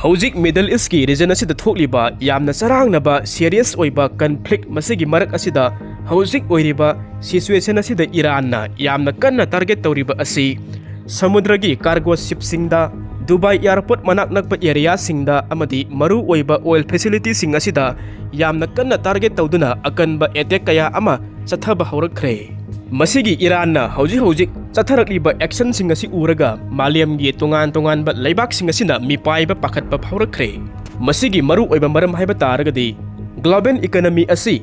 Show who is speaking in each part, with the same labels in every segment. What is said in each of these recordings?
Speaker 1: Hojik Middle East ki region asida thokliba yamna charangnaba serious oiba conflict masigi marak asida hojik oiriba situation asida Iran na yamna kanna target tawriba asi samudragi cargo ship singda Dubai airport manak nakpa area singda amadi maru oiba oil facility sing asida yamna kanna target tawduna akanba attack kaya ama chathaba haurakre masigi Iran na hojik chatharakliba action sing asi uraga maliam gi tungan ba laibak sing asina mipai ba pakhat ba phaurakre masigi maru oiba maram haiba taragadi global economy asi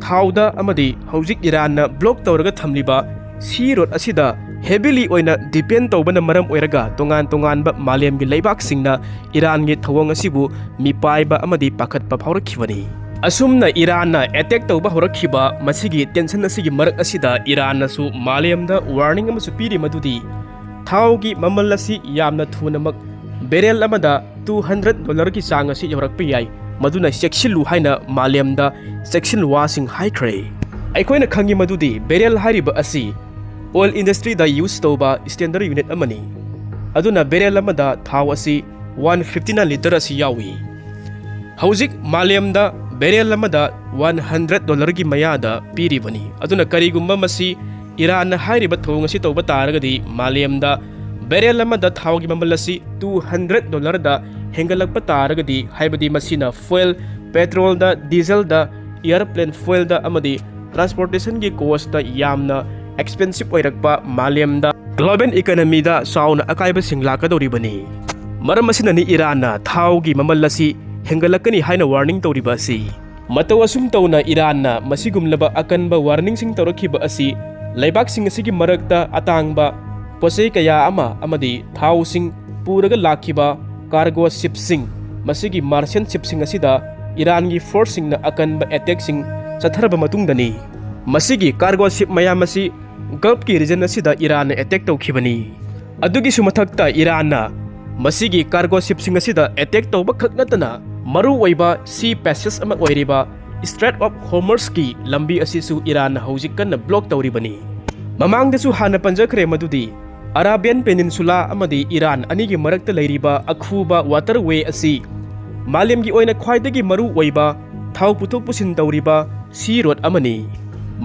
Speaker 1: thauda amadi hojik Iran na block tawraga thamliba sea road asida heavily oina depend tawbana maram oiraga tungan ba maliam gi laibak singna Iran gi thawang asibu mipai ba amadi pakhat ba phaurakhiwani asumna Iran na attack tawba horakhiba masigi tension asigi marak asida Iran na su maliam da warning ama su piri madudi thau gi mamal asi yamna thunamak barrel amada $200 ki sang asi yorak pi yai maduna section haina maliam da section washing Thingkhre aikoina khangi madudi barrel hariba asi oil industry da use tawba standard unit amani aduna barrel amada thau asi 159 liter asi yawi hojik maliam da barrel amada $100 gi mayada piribani aduna karigumba masi Iran na hairiba thong asi tawba taragadi maliam da barrel amada thau gi mamal asi $200 da hengalakpa taragadi haibadi masina fuel petrol da diesel da airplane fuel da amadi transportation gi cost da yamna expensive oirakpa maliam da global economy da sauna akaiba singla kadoribani maram masina ni Iran na thau gi mamal asi hengalakani haina warning tawriba asi mataw asum tawna Iran na masigumlaba akanba warning sing tawrakhiba asi laibak sing asigi marakta atangba posei kaya ama amadi thau sing puraga lakhiba cargo ship sing masigi martian ship sing asida Iran gi force sing na akanba attack sing chatharba matungdani masigi cargo ship mayam asi Gulf ki region asida Iran na attack tawkhibani adugi sumathakta Iran na masigi cargo ship sing asida attack tawba khaknatana maru oiba sea passage ama oiriba Strait of Hormuz ki lambi asisu Iran hojik kanna block tawribani mamangdasu hana panjakhre madudi Arabian Peninsula amadi Iran anigi marakta leiriba akhuba waterway asi malemgi oina khwaidagi maru oiba thau puthok pusin tawriba sea road amani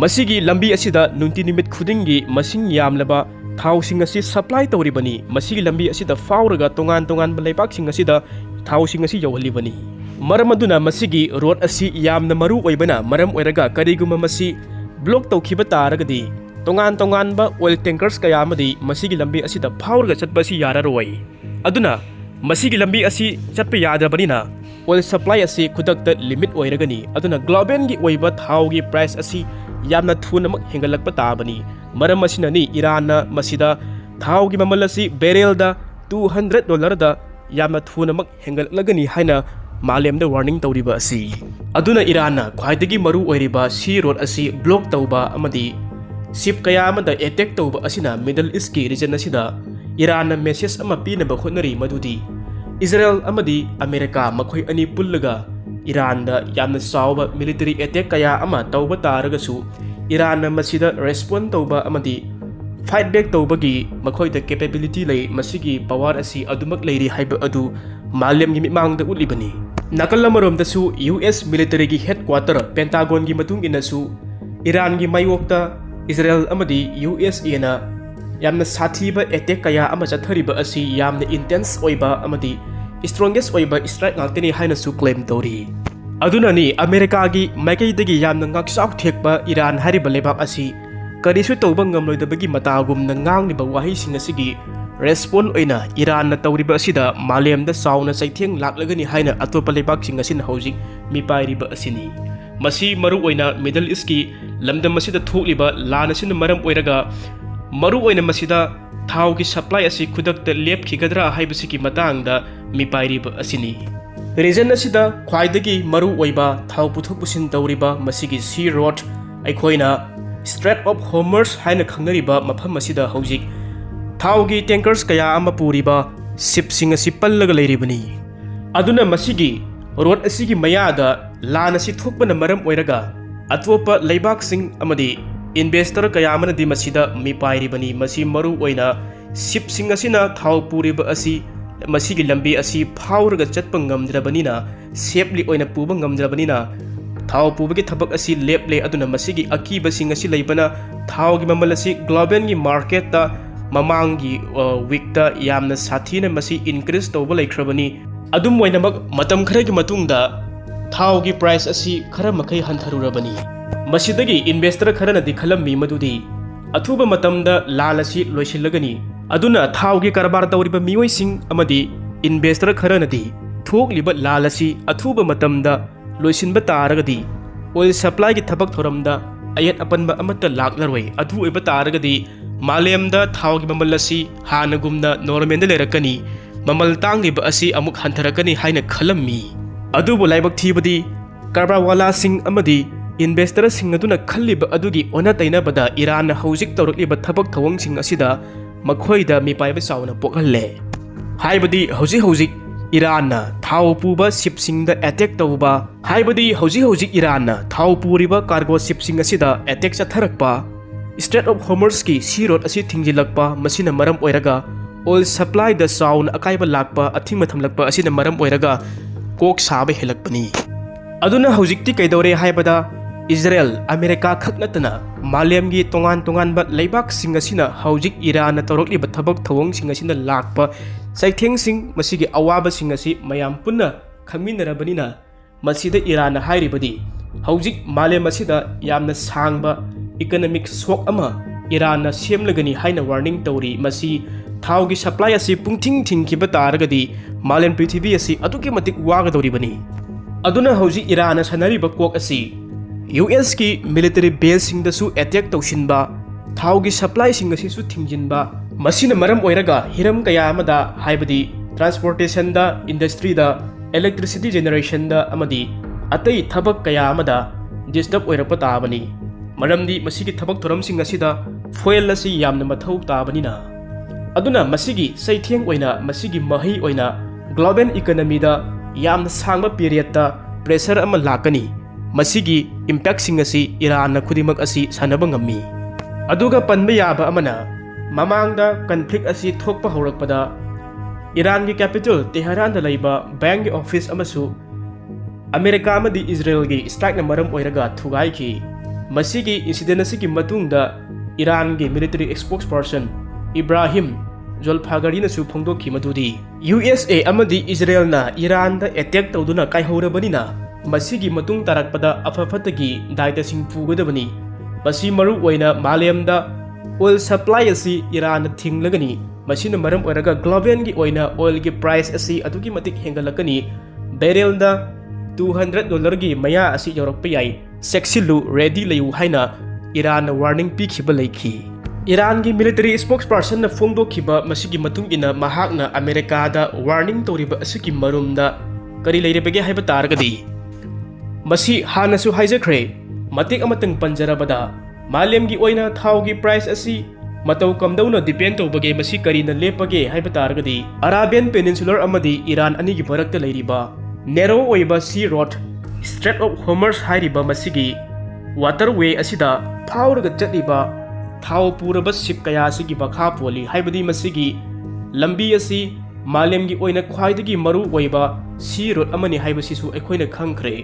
Speaker 1: masigi lambi asida nunti nimit khudingi masing yamlaba thau sing asi supply tawribani masigi lambi asida fauraga tongan leibak sing asida thau sing asi yawhalibani maram aduna masigi road asi yamna maru oibana maram oiraga kariguma masi block tawkhiba taragadi tongan ba oil tankers kaya amadi masigi lambi asida fauraga chatba si yararoi aduna masigi lambi asi chatpa yadabanina oil supply asi khudakta limit oiragani aduna global gi oiba thau gi price asi yamna thunamak hengalakpa tabani maram asina ni Iran na masida thau gi mamal asi barrel da $200 da yamna thunamak hengalagani haina malam da warning tawriba asi aduna Iran na khwaidagi maru oiriba sea road asi block tawba amadi ship kaya amada attack tawba asina Middle East ki region asida Iran na message ama pinaba khonari madudi Israel amadi America makhoi ani pullaga Iran da yamna sawba military attack kaya ama tawba taragasu Iran na masida respond tawba amadi fight back tawbagi makhoi da capability lay masigi power asi adumak leiri haiba adu malam gi mimang da ulibani nakallamarom da su US military gi headquarter Pentagon gi matung inasu Iran gi mayokta Israel amadi USA na yamna sathiba attack kaya ama chathariba asi yamna intense oiba amadi strongest oiba strike ngakteni haina su claim tori aduna ni America gi maikei dagi yamna ngaksak thekba Iran hariba lebak asi karisu tawba ngamloidabagi matagum na ngangliba wahi sing asigi respond oina Iran na tawriba asida malam da sauna saitheng laklagani haina atopa lebak sing asin hojik mipairiba asini masi maru oina Middle East ki lamdam masida thukliba lan asin maram oiraga maru oina masida thau ki supply asi khudakta lep khigadra haibasiki matangda mipairiba asini region asida khwaidagi maru oiba thau puthok pusin tawriba masigi sea road aikoina Strait of Hormuz haina khangnariba mafam asida hojik thau gi tankers kaya ama puriba ship sing asi pallaga leiribani aduna masigi road asigi mayada lan asi thokbana maram oiraga atopa leibak sing amadi investor kaya amana di masida mi pairibani masi maru oina ship sing asina thau puriba asi मसीगी लंबी असी फाउरगा चटपा ngamdrabanina safely oina puba ngamdrabanina thau pubagi thabak asi leple aduna masigi akiba sing asi leibana thau gi mamal asi global gi market ta mamangi week ta yamna sathina masi increase toba laikhrabani adum oinamak matam khara gi matungda thau gi price asi khara makai hantharurabani masidagi investor khara na dikhalammi madudi athuba matamda lal asi loisilagani aduna thau gi karbar tawriba mioi sing amadi investor khara na di thokliba lal asi athuba matamda loisinba taragadi oil supply gi thabak thoramda ayat apanba amata laklaroi adu eba taragadi malemda thau gi mamal asi hanagumna normal de lerakani mamal tangliba asi amuk hantarakani haina khalammi adubu laibak thibadi karbarwala sing amadi investor sing aduna khalliba adugi ona taina bada Iran hojik tawrakliba thabak thawang sing asida makhoida mi paiba sauna pokhalle haibadi hojik Iran thau puba ship sing da attack tawba haibadi hojik Iran thau puriba cargo ship sing asida attack chatharakpa Strait of Hormuz ki sea road asi thingjilakpa masina maram oiraga oil supply da sound akaiba lakpa athing mathamlakpa asina maram oiraga kok sabe helakpani aduna hojikti kaidore haibada Israel America khaknatana malem gi tongan ba leibak sing asina hojik Iran tawrokli ba thabak thawang sing asina lakpa saitheng sing masigi awaba sing asi mayam punna khangminarabanina masida Iran hairibadi hojik malem asida yamna sangba economic shock ama Iran na semlagani haina warning tawri masi thau gi supply asi pungthing thingkiba taragadi malen prithibi asi aduki matik waga dawribani aduna hojik Iran sanari ba kok asi US ki military base sing da su attack tawshinba thau gi supply sing asi su thingjinba masina maram oiraga hiram kaya amada haibadi transportation da industry da electricity generation da amadi atai thabak kaya amada disturb oirapa tabani maramdi masigi thabak thoram sing asida foil asi yamna mathau tabanina aduna masigi saitheng oina masigi mahi oina global economy da yamna sangba period ta pressure ama lakani masigi impact sing asi Iran na khudimak asi sanaba ngammi aduga panba yaba amana mamangda conflict asi thokpa horakpada Iran gi capital Tehran da laiba bank gi office amasu America amadi Israel gi strike na maram oiraga thugai ki masigi incident asigi matungda Iran gi military spokesperson Ibrahim Zolfagari na su phongdokhi madudi USA amadi Israel na Iran da attack tawduna kai horabanina masigi matung tarakpada afafatagi daita sing pugadabani masi maru oina malemda oil supply asi Iran thinglagani masina maram oiraga global gi oina oil gi price asi adugi matik hengalakani barrel da $200 gi maya asi yorokpa yai sexilu ready layu haina Iran warning pikhiba laiki Iran gi military spokesperson na phongdokhiba masigi matung ina mahakna America da warning toriba asigi marumda kari leirebage haiba taragadi masi hanasu haijakre matik amatang panjarabada malem gi oina thau gi price asi matau kamdauna depend tobage masi kari na lepage haiba taragadi Arabian Peninsular amadi Iran ani gi barakta leiriba narrow oiba sea road Strait of Hormuz hairiba masigi waterway asida thawraga chatiba thau puraba ship kaya asigi bakha poli haibadi masigi lambi asi malem gi oina khwaidagi maru oiba sea road amani haibasisu ekhoina khangkhre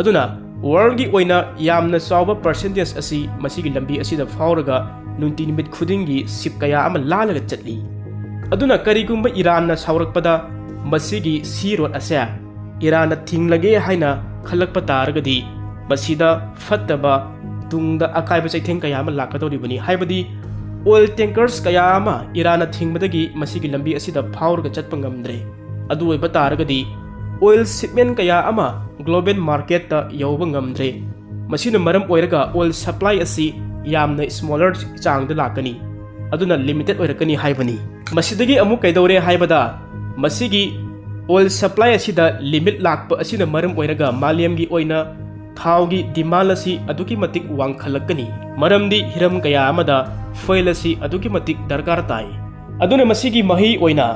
Speaker 1: aduna world gi oina yamna chawba percentage asi masigi lambi asida fawraga nunti nimit khudingi ship kaya ama lalaga chatli aduna karigumba Iran na sawrakpada masigi sea road asa Iran na thinglage haina khalakpa taragadi masida fattaba tungda akaiba chaitheng kaya ama lakadoribani haibadi oil tankers kaya ama Iran na thingbadagi masigi lambi asida fawraga chatpa ngamdre adu oiba taragadi oil shipment kaya ama global market ta yauba ngamdre masina maram oiraga oil supply asi yamna smaller changda lakani aduna limited oirakani haibani masidagi amu kaidore haibada masigi oil supply asida limit lakpa asina maram oiraga malemgi oina thaugi demand asi aduki matik wangkhalakani maramdi hiram kaya amada foil asi aduki matik darkar tai aduna masigi mahi oina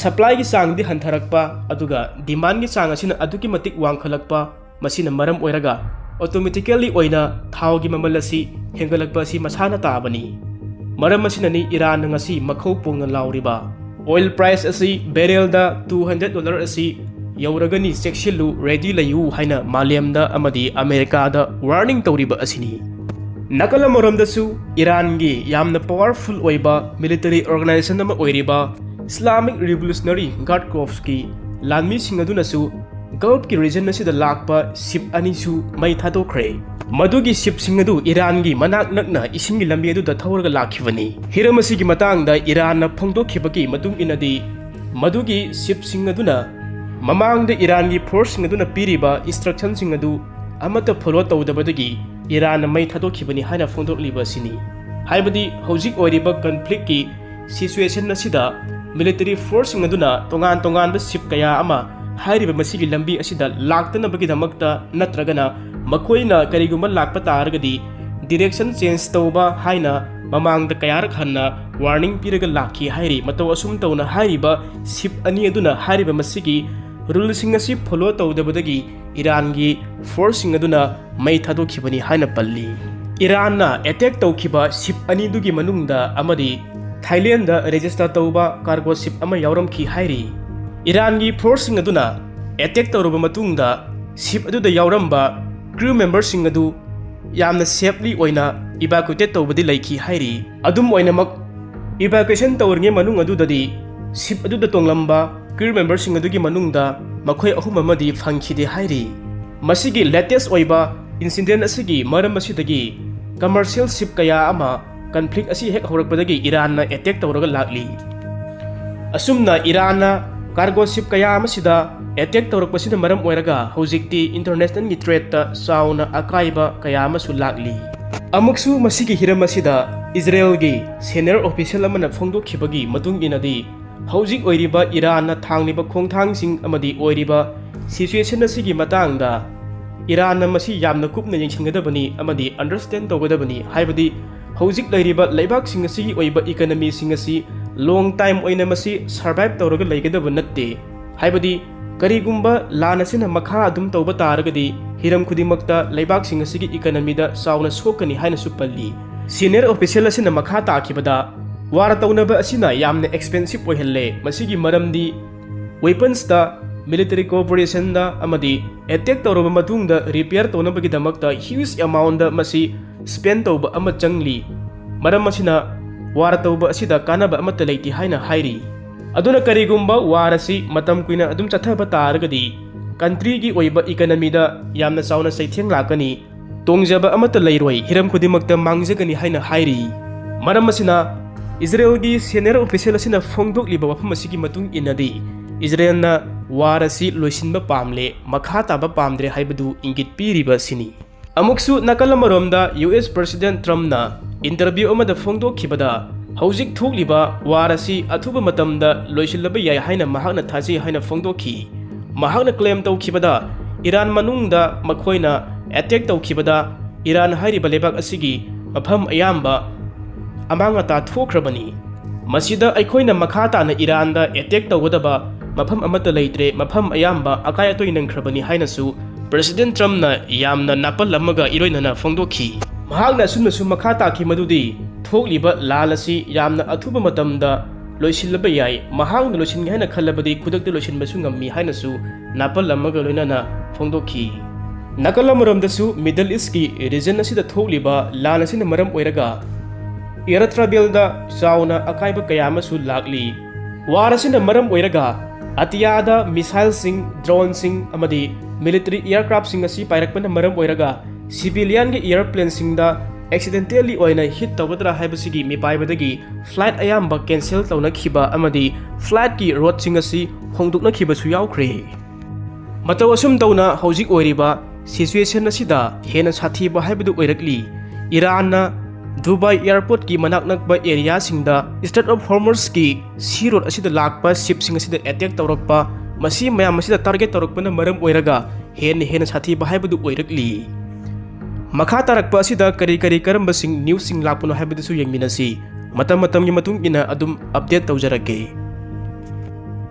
Speaker 1: supply gi sang di hantharakpa aduga demand gi sang asina aduki matik wangkhalakpa masina maram oiraga automatically oina thau gi mamal asi hengalakpa asi masana tabani maram asina ni Iran ngasi makhau pongna lauriba Oil price asi barrel da $200 asi yauragani chekshilu ready layu haina malemda amadi America da warning tawriba asini. Nakala moramdasu Iran gi yamna powerful oiba military organization nama oiriba Islamic Revolutionary Guard Corps ki lanmi singadunasu Gulf ki region asida lakpa ship anisu mai Thakre. Madugi ship singadu Iran gi manak nakna isingi lambi adu da thawraga lakhibani. Hiramasi gi matangda Iran na phongdokhibagi matung inadi madugi ship singaduna mamangda Iran gi force singaduna piriba instruction singadu amata follow tawdabadagi Iran na mai thadokhibani haina phongdokliba sini. Haibadi hojik oiriba conflict ki situation asida military force singaduna tongan ship kaya ama hairiba masigi lambi asida laktanabagi damakta natragana makoina kariguma lakpa taragadi direction change tawba haina mamangda kayarak hanna warning piraga lakhi hairi mataw asum tawna hairiba ship ani aduna hairiba masigi rule singasi follow tawdabadagi Iran gi force singaduna mai thadokhibani haina palli. Iran na attack tawkhiba ship ani dugi manungda amadi Thailand da register tawba cargo ship ama yauramkhi hairi. Iran gi force singaduna attack tawruba matungda ship adu da yauramba crew members singadu yamna safely oina evacuate tawbadi laiki hairi. Adum oina mak evacuation tawrnge manung adu dadi ship adu da tonglamba crew members singadu gi manungda makhoi ahum amadi phangkhide hairi. Masigi latest oiba incident asigi maram asidagi commercial ship kaya ama conflict asi hek horakpadagi Iran na attack tawraga lakli. Asumna Iran na cargo ship kaya amasida attack tawrakpasina maram oiraga hojikti international gi trade ta sauna akaiba kaya amasu lakli. Amuksu masigi hiram asida Israel gi senior official amana phongdokhibagi matung inadi hojik oiriba Iran na thangniba khongthangsing amadi oiriba situation asigi matangda Iran na masi yamna kupna yengsingadabani amadi understand tawgadabani haibadi hojik lairiba laibak sing asigi oiba economy sing asi long time oina masi survive tawraga laigadaba natte haibadi karigumba lanasina makha adum tawba taragadi hiram khudimakta laibak sing asigi economy da sauna sokani haina supalli. Senior official asina makha taakibada war tawnaba asina yamna expensive oihalle masigi maramdi weapons da military cooperation da amadi attack tawraba matungda repair tawnabagi damakta huge amount da masi spend tawba ama changli maram asina war tawba asida kanaba amata leiti haina hairi. Aduna karigumba war asi matam kuina adum chathaba taragadi country gi oiba economy da yamna sauna saitheng lakani tongjaba amata leiroi hiram khudimakta mangjagani haina hairi. Maram asina Israel gi senior official asina phongdokliba wafam asigi matung inadi Israel na war asi loisinba pamle makha taba pamdre haibadu ingit piriba sini. Amuksu nakalamaromda US President Trump na interview amada phongdokhibada hojik thokliba war asi athuba matamda loisilaba yai haina mahakna thaji haina phongdokhi. Mahakna claim tawkhibada Iran manungda makhoina attack tawkhibada Iran hairiba lebak asigi mafam ayamba amangata thokhrabani. Masida aikhoina makha tana Iran da attack tawgadaba mafam amata leitre mafam ayamba akai atoi nangkhrabani hainasu President Trump na yamna napal amaga iroinana phongdokhi. Mahakna sunnasu makha taakhi madudi thokliba lalasi yamna athuba matamda loisilaba yai mahakna loisinge haina khalabadi khudakta loisinbasu ngammi hainasu napal amaga loinana phongdokhi. Nakalamuramdasu Middle East ki region asida thokliba lalasina maram oiraga air travel da sauna akaiba kayamasu lakli. War asina maram oiraga atiyada missile sing drone sing amadi military aircraft sing asi pairakpana maram oiraga civilian gi airplane sing da accidentally oina hit tawdra haibasigi mipaibadagi flight ayamba cancel tawnakhiba amadi flight ki route sing asi hongduknakhiba su yaukhre. Mataw asum tawna hojik oiriba situation asida hena sathiba haibadu oirakli. Iran na Dubai airport ki manak nakba area singda Strait of Hormuz ki sea road asida lakpa ship sing asida attack tawrakpa masi mayam asida target tawrakpana maram oiraga hena sathiba haibadu oirakli. Makha tarakpa asida kari karamba sing news sing lakpuno haibadu su yengminasi matam gi matung ina adum update tawjarake.